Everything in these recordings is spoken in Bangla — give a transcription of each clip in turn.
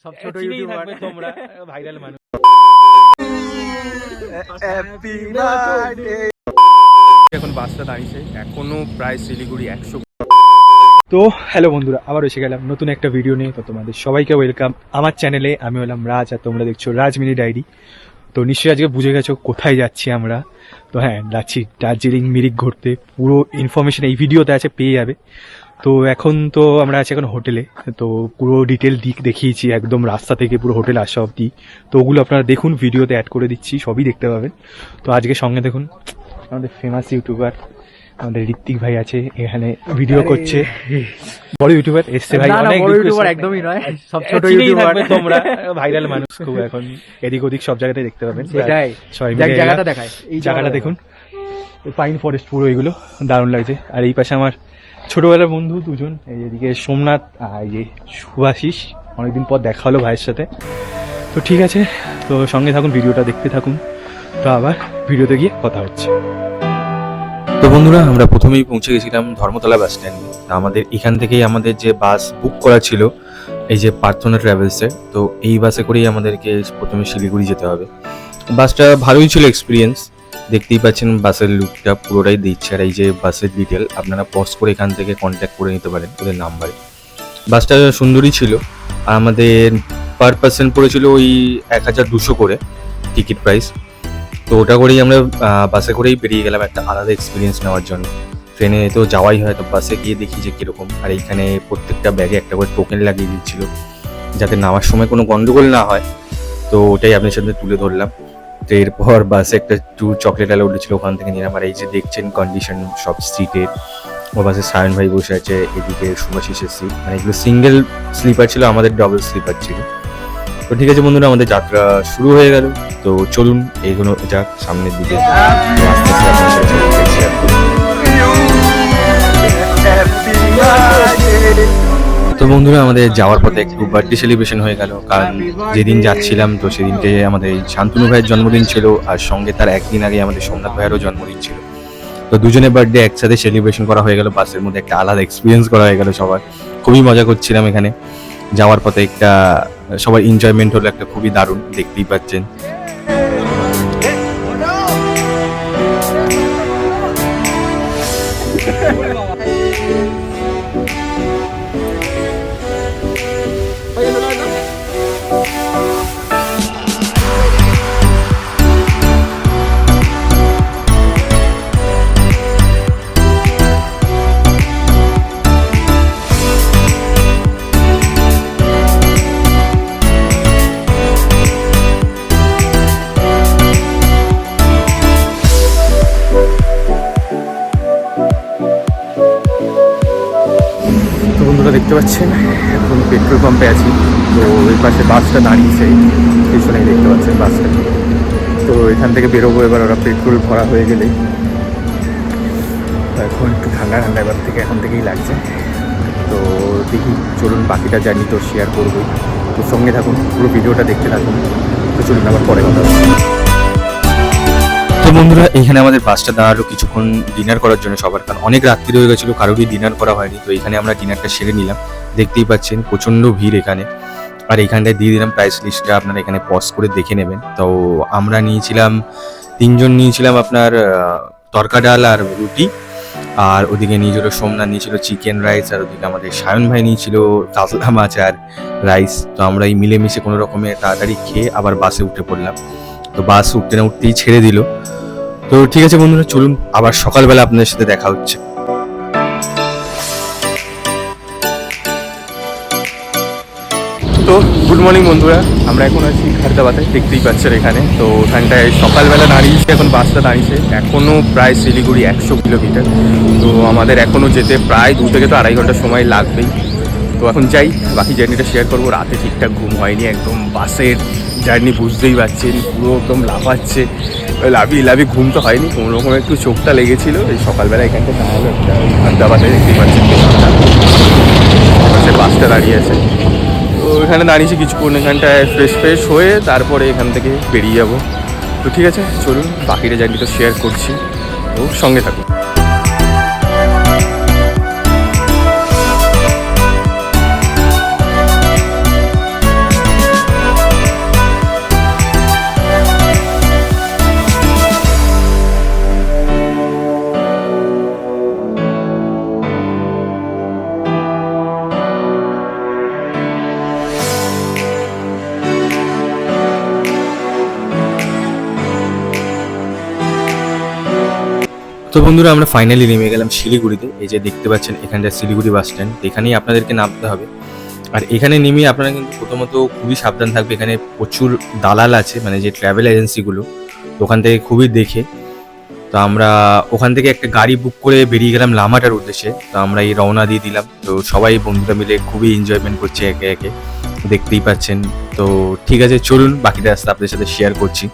সব ছোট ইউটিউবার তোমরা ভাইরাল মানুষ। এখন বাসটা দাঁড়িয়েছে, এখনো প্রায় শিলিগুড়ি 100। তো হ্যালো বন্ধুরা, আবার এসে গেলাম নতুন একটা ভিডিও নিয়ে। তো তোমাদের সবাইকে ওয়েলকাম আমার চ্যানেলে। আমি হলাম রাজ আর তোমরা দেখছো রাজ মিনি ডায়েরি। তো নিশ্চয়ই আজকে বুঝে গেছো কোথায় যাচ্ছি আমরা। তো হ্যাঁ, যাচ্ছি দার্জিলিং মিরিক ঘুরতে। পুরো ইনফরমেশন এই ভিডিওতে আছে, পেয়ে যাবে। তো এখন তো আমরা আছি এখন হোটেলে। তো পুরো ডিটেল দিক দেখিয়েছি, একদম রাস্তা থেকে পুরো হোটেল আসা অবধি। তো ওগুলো আপনারা দেখুন, ভিডিওতে অ্যাড করে দিচ্ছি, সবই দেখতে পাবেন। তো আজকে সঙ্গে দেখুন আমাদের ফেমাস ইউটিউবার আমাদের ঋত্বিক ভাই আছে, এখানে ভিডিও করছে। বড় ইউটিউবার এসছে ভাই, অনেক ইউটিউবার একদমই নয়, সব ছোট ইউটিউবার তোমরা ভাইরাল মানুষ খুব। এখন এদিক ওদিক সব জায়গাতে দেখতে পাবেন। সেটাই, জায়গাটা দেখায়, এই জায়গাটা দেখুন, পাইন ফরেস্ট পুরো, এগুলো দারুণ লাগছে। আর এই পাশে আমার ছোটবেলার বন্ধু দুজন, এই এদিকে সোমনাথ আর এই যে শুভাশিস, অনেকদিন পর দেখা হলো ভাইয়ের সাথে। তো ঠিক আছে, তো সঙ্গে থাকুন, ভিডিওটা দেখতে থাকুন। তো আবার ভিডিওতে গিয়ে কথা হচ্ছে। তো বন্ধুরা, আমরা প্রথমেই পৌঁছে গেছিলাম ধর্মতলা বাস স্ট্যান্ডে। আমাদের এখান থেকেই আমাদের যে বাস বুক করা ছিল, এই যে প্রার্থনা ট্রাভেলসে, তো এই বাসে করেই আমাদেরকে প্রথমে শিলিগুড়ি যেতে হবে। বাসটা ভালোই ছিল এক্সপিরিয়েন্স, দেখতেই পাচ্ছেন বাসের লুকটা পুরোটাই দিচ্ছে। আর এই যে বাসের ডিটেল আপনারা পজ করে এখান থেকে কন্ট্যাক্ট করে নিতে পারেন ওদের নাম্বারে। বাসটা সুন্দরই ছিল। আর আমাদের পার পার্সন পড়েছিল ওই 1200 করে টিকিট প্রাইস। তো ওটা করেই আমরা বাসে করেই বেরিয়ে গেলাম একটা আলাদা এক্সপিরিয়েন্স নেওয়ার জন্য। ট্রেনে তো যাওয়াই হয়, তো বাসে গিয়ে দেখি যে কীরকম। আর এইখানে প্রত্যেকটা ব্যাগে একটা করে টোকেন লাগিয়ে দিচ্ছিল, যাতে নামার সময় কোনো গন্ডগোল না হয়। তো ওটাই আপনার সাথে তুলে ধরলাম। তো এরপর বাসে একটা চকলেট অ্যালাউড ছিল, ওখান থেকে নিলাম। আর এই যে দেখছেন কন্ডিশন সব সিটের, ও বাসে সায়ন ভাই বসে আছে, এদিকে শুভাশিসের সিট, মানে এগুলো সিঙ্গেল স্লিপার ছিল, আমাদের ডবল স্লিপার ছিল। তো ঠিক আছে বন্ধুরা, আমাদের যাত্রা শুরু হয়ে গেল। তো চলুন এইগুলো যাক সামনের দিকে। তো বন্ধুরা, আমাদের যাওয়ার পথে একটু বার্থডে সেলিব্রেশন হয়ে গেল। কারণ যেদিন যাচ্ছিলাম তো সেদিনকে আমাদের এই শান্তনু ভাইয়ের জন্মদিন ছিল, আর সঙ্গে তার একদিন আগে আমাদের সোমনাথ ভাইয়েরও জন্মদিন ছিল। তো দুজনের বার্থডে একসাথে সেলিব্রেশন করা হয়ে গেল, বাসের মধ্যে একটা আলাদা এক্সপিরিয়েন্স করা হয়ে গেল সবার। খুবই মজা করছিলাম এখানে। যাওয়ার পথে একটা সবার এনজয়মেন্ট হলো, একটা খুবই দারুণ, দেখতেই পাচ্ছেন। দেখতে পাচ্ছেন এখন পেট্রোল পাম্পে আছি। তো ওই পাশে বাসটা দাঁড়িয়েছে, পিছনে দেখতে পাচ্ছেন বাসটা। তো এখান থেকে বেরোবো এবার, ওরা পেট্রোল ভরা হয়ে গেলে। এখন একটু ঠান্ডা ঠান্ডা এবার থেকে, এখন থেকেই লাগছে। তো দেখি, চলুন বাকিটা জার্নি তো শেয়ার করবোই। তো সঙ্গে থাকুন, পুরো ভিডিওটা দেখতে থাকুন। তো চলুন আবার পরে কথা হবে। তো বন্ধুরা, এখানে আমাদের বাসটা দাঁড়ালো কিছুক্ষণ ডিনার করার জন্য সবার, কারণ অনেক রাত্রি হয়ে গেছিলো, কারোরই ডিনার করা হয়নি। তো এখানে আমরা ডিনারটা সেরে নিলাম। দেখতেই পাচ্ছেন প্রচণ্ড ভিড় এখানে। আর এইখানটায় দিয়ে দিলাম প্রাইস লিস্টটা, আপনারা এখানে পজ করে দেখে নেবেন। তো আমরা নিয়েছিলাম, তিনজন নিয়েছিলাম আপনার তরকা ডাল আর রুটি। আর ওদিকে নিয়েছিল সোমনাথ, নিয়েছিল চিকেন রাইস। আর ওদিকে আমাদের সায়ন ভাই নিয়েছিল কাতলা মাছ আর রাইস। তো আমরা এই মিলেমিশে কোনো রকমে তাড়াতাড়ি খেয়ে আবার বাসে উঠে পড়লাম। তো বাস উঠতে না উঠতেই ছেড়ে দিল। তো ঠিক আছে বন্ধুরা, চলুন আবার সকালবেলা আপনাদের সাথে দেখা হচ্ছে। তো গুড মর্নিং বন্ধুরা, আমরা এখন আছি খারদাবাদে, দেখতেই পাচ্ছেন এখানে। তো ওখানটায় সকালবেলা দাঁড়িয়েছি, এখন বাসটা দাঁড়িয়েছে, এখনও প্রায় শিলিগুড়ি 100 কিলোমিটার। তো আমাদের এখনও যেতে প্রায় 2 থেকে 2.5 ঘন্টা সময় লাগবেই। তো এখন যাই, বাকি জার্নিটা শেয়ার করবো। রাতে ঠিকঠাক ঘুম হয়নি, একদম বাসের জার্নি বুঝতেই পারছেন, পুরো একদম লাফাচ্ছে, লাফিয়ে ঘুম তো হয়নি, কোনো রকম একটু চোখটা লেগেছিলো। এই সকালবেলা এখানটা দাঁড়ালো একটা খারদাবাদে, দেখতেই পাচ্ছেন বাসটা দাঁড়িয়ে আছে। তো এখানে দাঁড়িয়েছি কিছুক্ষণ, এখানটায় ফ্রেশ হয়ে তারপরে এখান থেকে বেরিয়ে যাব। তো ঠিক আছে, চলুন বাকিটা জার্নি তো শেয়ার করছি, তো সঙ্গে থাকুন। তো বন্ধুরা আমরা ফাইনালি নেমে গেলাম শিলিগুড়িতে। এই যে দেখতে পাচ্ছেন এখানটা শিলিগুড়ি বাস স্ট্যান্ড, এখানেই আপনাদেরকে নামতে হবে। আর এখানে নেমে আপনারা কিন্তু প্রথমত খুবই সাবধান থাকবে, এখানে প্রচুর দালাল আছে, মানে যে ট্রাভেল এজেন্সিগুলো, ওখান থেকে খুবই দেখে। তো আমরা ওখান থেকে একটা গাড়ি বুক করে বেরিয়ে গেলাম লামাটার উদ্দেশ্যে। তো আমরা এই রওনা দিয়ে দিলাম। তো সবাই বন্ধুরা মিলে খুবই এনজয়মেন্ট করছে একে একে, দেখতেই পাচ্ছেন। তো ঠিক আছে, চলুন বাকিটা রাস্তা আপনাদের সাথে শেয়ার করছি।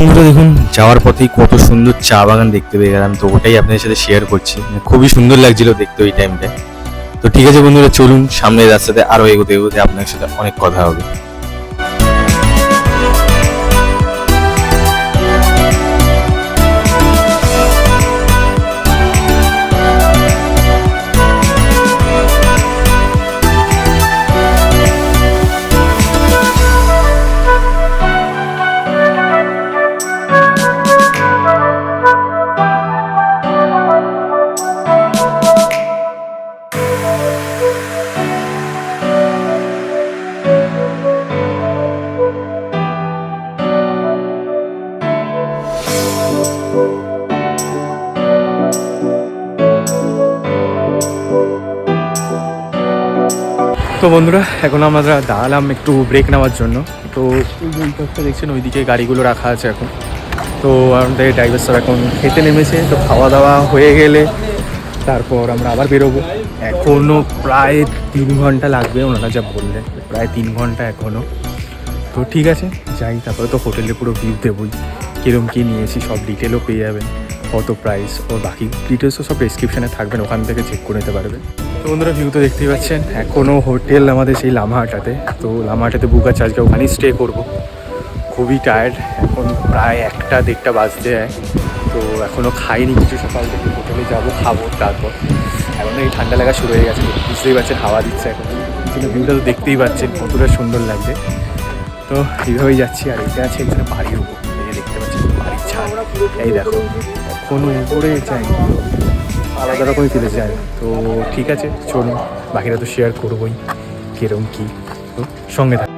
বন্ধুরা দেখুন, যাওয়ার পথেই কত সুন্দর চা বাগান দেখতে পেয়ে গেলাম। তো ওটাই আপনাদের সাথে শেয়ার করছি, খুবই সুন্দর লাগছিল দেখতে ওই টাইমটা। তো ঠিক আছে বন্ধুরা, চলুন সামনের রাস্তাতে আরো এগোতে এগোতে আপনার সাথে অনেক কথা হবে। তো বন্ধুরা এখন আমরা দাঁড়ালাম একটু ব্রেক নেওয়ার জন্য। তো ওই পাশটা দেখছেন, ওইদিকে গাড়িগুলো রাখা আছে এখন। তো আমাদের ড্রাইভার স্যার এখন খেতে নেমেছে। তো খাওয়া দাওয়া হয়ে গেলে তারপর আমরা আবার বেরোবো। এখনও প্রায় 3 ঘন্টা লাগবে, ওনারা যা বললেন, প্রায় 3 ঘন্টা এখনও। তো ঠিক আছে যাই, তারপরে তো হোটেলে পুরো ভিউ দেবই, কীরকম কী নিয়েছি সব ডিটেলও পেয়ে যাবেন, কত প্রাইস ও বাকি ডিটেলসও সব ডেসক্রিপশানে থাকবেন, ওখান থেকে চেক করে নিতে পারবেন। তো বন্ধুরা ভিউ তো দেখতেই পাচ্ছেন, এখনও হোটেল আমাদের সেই লামাহাটাতে। তো লামাহাটাতে বুক আছে, আজকে ওখানেই স্টে করবো। খুবই টায়ার্ড, এখন প্রায় 1-1:30 বাজতে যায়। তো এখনও খাইনি কিছু, সকাল থেকে হোটেলে যাবো, খাবো, তারপর এখন এই ঠান্ডা লাগা শুরু হয়ে গেছে, বুঝতেই পারছেন হাওয়া দিচ্ছে এখন। কিন্তু ভিউটা তো দেখতেই পাচ্ছেন কতটা সুন্দর লাগছে। তো এইভাবেই যাচ্ছি। আর এটা আছে এখানে বাড়ির উপর, এই যে দেখতে পাচ্ছেন বাড়ির ছাদ, এই দেখো এখনও উপরে যাই, আলাদা রকমই ফিরে যায়। তো ঠিক আছে চলুন, বাকিরা তো শেয়ার করবোই কিরম কী। তো সঙ্গে থাক।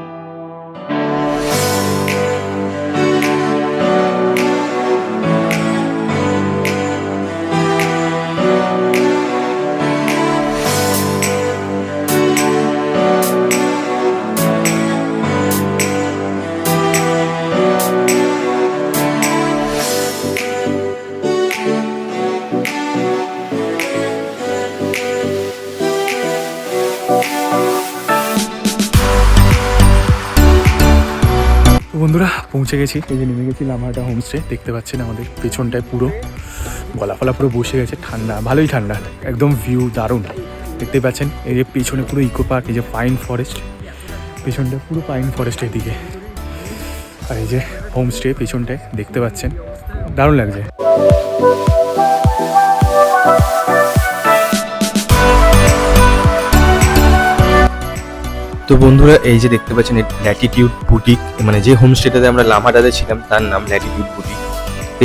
বন্ধুরা পৌঁছে গেছি, এই যে নেমে গেছি লামাহাটা হোমস্টে। দেখতে পাচ্ছেন আমাদের পেছনটায় পুরো গলাফলা পুরো বসে গেছে, ঠান্ডা, ভালোই ঠান্ডা, একদম ভিউ দারুণ। দেখতে পাচ্ছেন এই যে পেছনে পুরো ইকো পার্ক, এই যে পাইন ফরেস্ট, পেছনটা পুরো পাইন ফরেস্টের দিকে। আর এই যে হোমস্টে পেছনটায় দেখতে পাচ্ছেন, দারুণ লাগছে। তো বন্ধুরা এই যে দেখতে পাচ্ছেন ল্যাটিটিউড বুটিক, মানে যে হোমস্টেটাতে আমরা লামাটাতে ছিলাম তার নাম ল্যাটিটিউড বুটিক।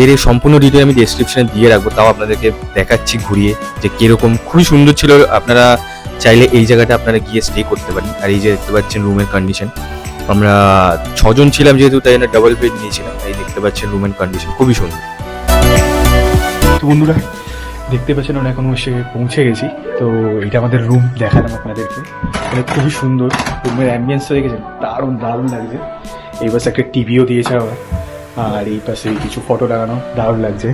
এর সম্পূর্ণ ডিটেল আমি ডেসক্রিপশনে দিয়ে রাখবো, তাও আপনাদেরকে দেখাচ্ছি ঘুরিয়ে যে কিরকম, খুবই সুন্দর ছিল। আপনারা চাইলে এই জায়গাটা আপনারা গিয়ে স্টে করতে পারেন। আর এই যে দেখতে পাচ্ছেন রুমের কন্ডিশন, আমরা 6 জন ছিলাম যেহেতু, তাই জন্য ডাবল বেড নিয়েছিলাম। এই দেখতে পাচ্ছেন রুমের কন্ডিশন খুবই সুন্দর। তো বন্ধুরা দেখতে পাচ্ছেন আমরা এখন এসে পৌঁছে গেছি। তো এটা আমাদের রুম, দেখালাম আপনাদেরকে, মানে খুবই সুন্দর। রুমের অ্যাম্বিয়েন্সটা দেখেছেন, দারুণ দারুণ লাগছে। এই পাশে একটা টিভিও দিয়েছে আবার, আর এই পাশে কিছু ফটো লাগানো, দারুণ লাগছে।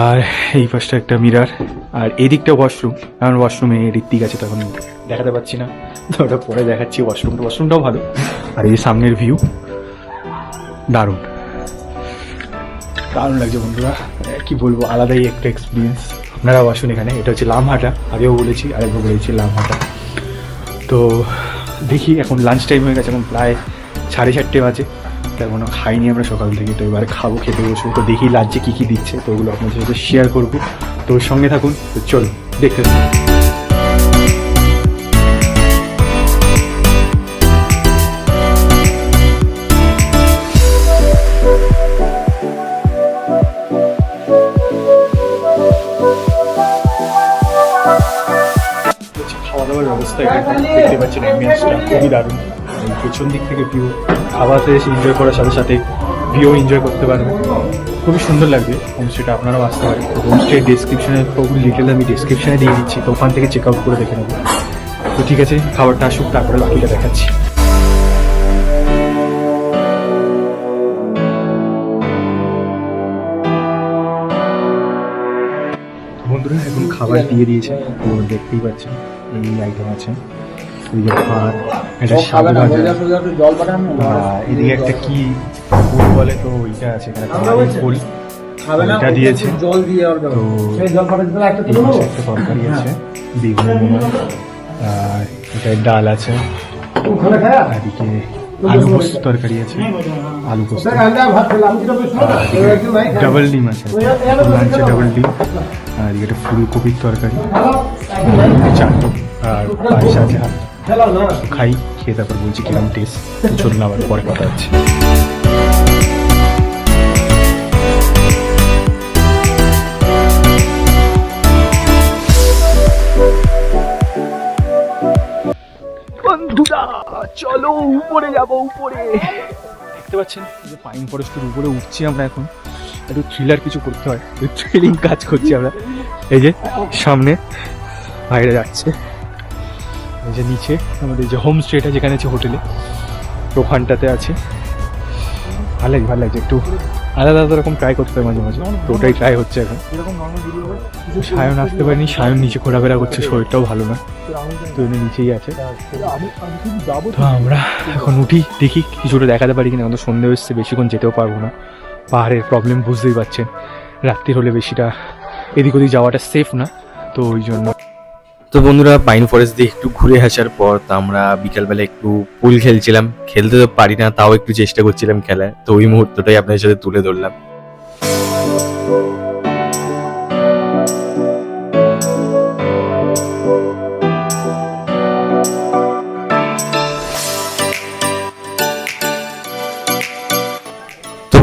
আর এই পাশটা একটা মিরার, আর এই দিকটা ওয়াশরুম। কারণ ওয়াশরুমে ঋত্বিক আছে, তখন দেখাতে পাচ্ছি না, তো ওটা পরে দেখাচ্ছি। ওয়াশরুমটাও ভালো। আর এই সামনের ভিউ দারুণ দারুণ লাগছে বন্ধুরা, কি বলবো, আলাদাই একটা এক্সপিরিয়েন্স। আপনারাও আসুন এখানে। এটা হচ্ছে লামহাটা, আগেও বলেছি, আরেকবার বলেছি লামহাটা। তো দেখি, এখন লাঞ্চ টাইম হয়ে গেছে, এখন প্রায় 4:30 বাজে। তার কোনো খাইনি আমরা সকাল থেকে। তো এবার খাবো, খেতে বসবো। তো দেখি লাঞ্চে কী কী দিচ্ছে, তো ওগুলো আপনাদের সাথে শেয়ার করবো। তো সঙ্গে থাকুন। তো চলুন দেখতে থাকুন। দাওয়ার ব্যবস্থা এখানে দেখতে পাচ্ছেন, অ্যাম্বিয়েন্সটা খুবই দারুণ। এই পেছন দিক থেকে ভিউ, খাওয়াতে এসে এনজয় করার সাথে সাথে ভিউ এনজয় করতে পারবেন। খুবই সুন্দর লাগবে হোমস্টেটা, আপনারাও আসতে পারেন। তো হোমস্টে ডিসক্রিপশনে পুরো ডিটেল আমি ডিসক্রিপশনে দিয়ে দিচ্ছি, তো ওখান থেকে চেক আউট করে দেখে নেবো। তো ঠিক আছে, খাবারটা আসুক, তারপরে বাকিটা দেখাচ্ছি। বন্ধুরা এখন খাবার দিয়ে দিয়েছে, তো দেখতেই পাচ্ছেন এই আইটেম আছে। এই যে ভাত, এটা সাদা ভাজা, এদিকে একটা কি ফুল বলে, তো ওইটা আছে এখানে ফুল, এটা দিয়েছে। তো এই পাশে একটা তরকারি আছে, বেগুন, আর এটা ডাল আছে, এদিকে আলু পোস্ত তরকারি আছে, আলু পোস্ত, ডাবল ডিম আছে, লাঞ্চে ডাবল ডিম, আর এদিকে একটা ফুলকপির তরকারি, চাটনি, আর পায়েস আছে হাত। খাই, খেয়ে তারপর বলছি কিরকম টেস্ট। চলুন আবার পরে কথা হচ্ছে। বন্ধুরা চলো উপরে যাবো, উপরে দেখতে পাচ্ছেন যে পাইন ফরেস্টের উপরে উঠছি আমরা। এখন একটু থ্রিলার কিছু করতে হয়, থ্রিলিং কাজ করছি আমরা। এই যে সামনে বাইরে যাচ্ছে, এই যে নিচে আমাদের যে হোমস্টেটা যেখানে আছে হোটেলে, ওখানটাতে আছে। ভালো লাগছে, একটু আলাদা আলাদা রকম ট্রাই করতে হয় মাঝে মাঝে, তো ওটাই ট্রাই হচ্ছে এখন। সায়ন আসতে পারেনি, সায়ন নিচে ঘোরাফেরা করছে, শরীরটাও ভালো না, তো উনি নিচেই আছে। তো আমরা এখন উঠি, দেখি কিছুটা দেখাতে পারি কিনা। আমাদের সন্ধে হচ্ছে, বেশিক্ষণ যেতেও পারবো না, পাহাড়ের প্রবলেম বুঝতেই পারছেন। রাত্রির হলে বেশিটা এদিক ওদিক যাওয়াটা সেফ না, তো ওই জন্য। তো বন্ধুরা পাইন ফরেস্ট দিয়ে একটু ঘুরে আসার পর তো আমরা বিকালবেলা একটু পুল খেলছিলাম। খেলতে তো পারি না, তাও একটু চেষ্টা করছিলাম খেলার, তো ওই মুহূর্তটাই আপনাদের সাথে তুলে ধরলাম।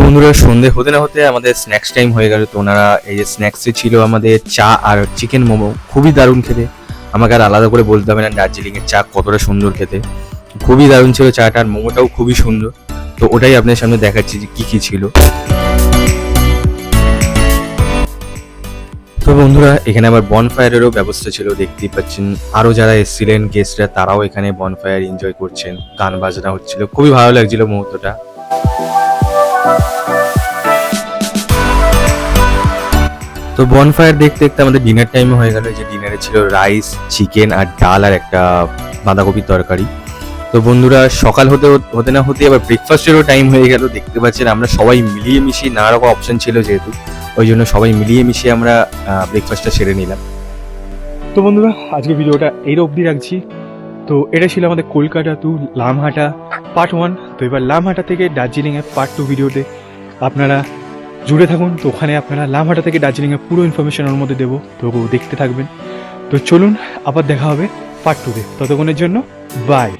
বন্ধুরা সন্ধে হতে না হতে আমাদের স্ন্যাক্স টাইম হয়ে গেল। তো ওনারা এই যে স্ন্যাক্সে ছিল আমাদের চা আর চিকেন মোমো, খুবই দারুণ খেতে। আমাকে আর আলাদা করে বলতে হবে না দার্জিলিং এর চা কতটা সুন্দর খেতে, খুবই দারুণ ছিল চাটা, আর মোমোটাও খুবই সুন্দর। তো ওটাই আপনাদের সামনে দেখাচ্ছি যে কি কি ছিল। তো বন্ধুরা এখানে আবার বনফায়ারেরও ব্যবস্থা ছিল, দেখতেই পাচ্ছেন। আরো যারা এসেছিলেন গেস্টরা, তারাও এখানে বনফায়ার এনজয় করছেন, গান বাজনা হচ্ছিল, খুবই ভালো লাগছিল মুহূর্তটা। তো বনফায়ার দেখতে দেখতে আমাদের ডিনার টাইম হয়ে গেল। যে ডিনারে ছিল রাইস, চিকেন আর ডাল, আর একটা বাঁধাকপির তরকারি। তো বন্ধুরা সকাল হতে না হতে আবার ব্রেকফাস্টেরও টাইম হয়ে গেল। দেখতে পাচ্ছেন আমরা সবাই মিলিয়ে মিশিয়ে, নানা রকম অপশন ছিল যেহেতু, ওই জন্য সবাই মিলিয়ে মিশিয়ে আমরা ব্রেকফাস্টটা সেরে নিলাম। তো বন্ধুরা আজকে ভিডিওটা এই অবধি রাখছি। তো এটা ছিল আমাদের কলকাতা টু লামহাটা পার্ট 1। তো এবার লামহাটা থেকে দার্জিলিংয়ের পার্ট 2 ভিডিওতে আপনারা জুড়ে থাকুন। তো ওখানে আপনারা লামহাটা থেকে দার্জিলিংয়ের পুরো ইনফরমেশন ওর মধ্যে দেবো, তো দেখতে থাকবেন। তো চলুন আবার দেখা হবে পার্ট 2-তে, ততক্ষণের জন্য বাই।